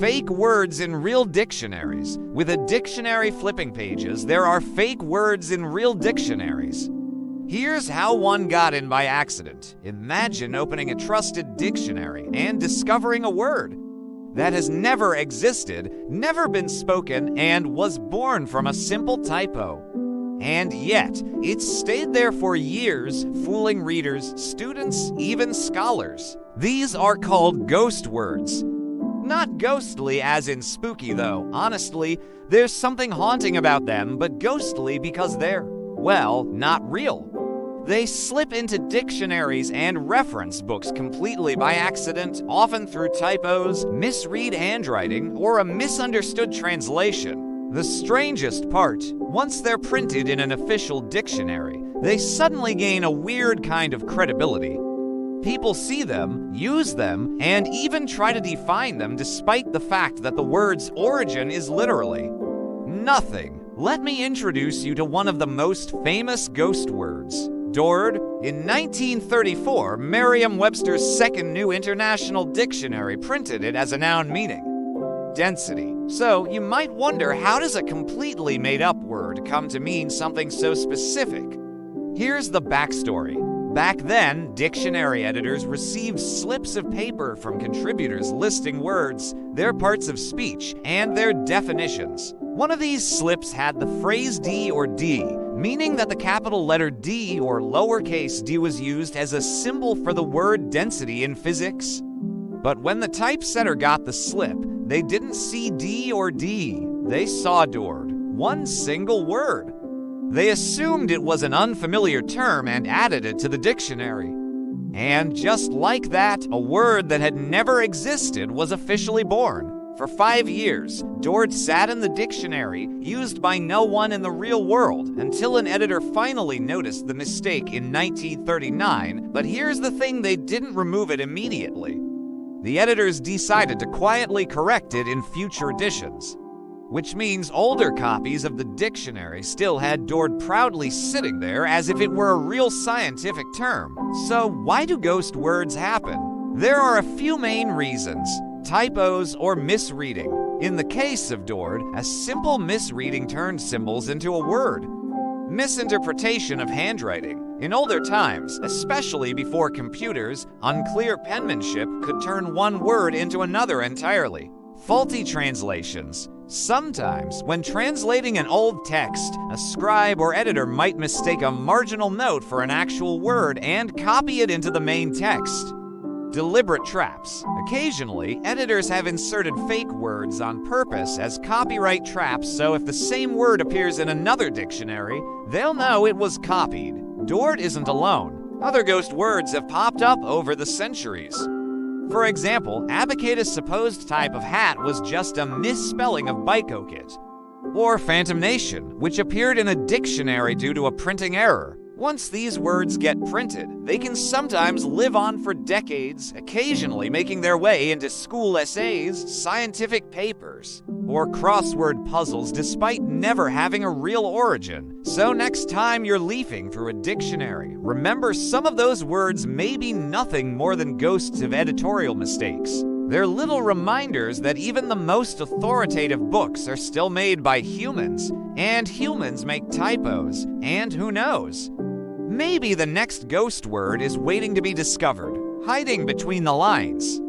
Fake words in real dictionaries. With a dictionary flipping pages, there are fake words in real dictionaries. Here's how one got in by accident. Imagine opening a trusted dictionary and discovering a word that has never existed, never been spoken, and was born from a simple typo. And yet, it's stayed there for years, fooling readers, students, even scholars. These are called ghost words. Not ghostly as in spooky, though. Honestly, there's something haunting about them, but ghostly because they're, well, not real. They slip into dictionaries and reference books completely by accident, often through typos, misread handwriting, or a misunderstood translation. The strangest part, once they're printed in an official dictionary, they suddenly gain a weird kind of credibility. People see them, use them, and even try to define them despite the fact that the word's origin is literally nothing. Let me introduce you to one of the most famous ghost words, Dord. In 1934, Merriam-Webster's Second New International Dictionary printed it as a noun meaning density. So you might wonder, how does a completely made-up word come to mean something so specific? Here's the backstory. Back then, dictionary editors received slips of paper from contributors listing words, their parts of speech, and their definitions. One of these slips had the phrase D or D, meaning that the capital letter D or lowercase d was used as a symbol for the word density in physics. But when the typesetter got the slip, they didn't see D or D. They saw Dord, one single word. They assumed it was an unfamiliar term and added it to the dictionary. And just like that, a word that had never existed was officially born. For 5 years, Dord sat in the dictionary, used by no one in the real world, until an editor finally noticed the mistake in 1939. But here's the thing, they didn't remove it immediately. The editors decided to quietly correct it in future editions, which means older copies of the dictionary still had Dord proudly sitting there as if it were a real scientific term. So why do ghost words happen? There are a few main reasons: typos or misreading. In the case of Dord, a simple misreading turned symbols into a word. Misinterpretation of handwriting. In older times, especially before computers, unclear penmanship could turn one word into another entirely. Faulty translations. Sometimes, when translating an old text, a scribe or editor might mistake a marginal note for an actual word and copy it into the main text. Deliberate traps. Occasionally, editors have inserted fake words on purpose as copyright traps, so if the same word appears in another dictionary, they'll know it was copied. Dord isn't alone. Other ghost words have popped up over the centuries. For example, Abacatus' supposed type of hat was just a misspelling of Bicokit. Or Phantom Nation, which appeared in a dictionary due to a printing error. Once these words get printed, they can sometimes live on for decades, occasionally making their way into school essays, scientific papers, or crossword puzzles despite never having a real origin. So next time you're leafing through a dictionary, remember some of those words may be nothing more than ghosts of editorial mistakes. They're little reminders that even the most authoritative books are still made by humans, and humans make typos, and who knows? Maybe the next ghost word is waiting to be discovered, hiding between the lines.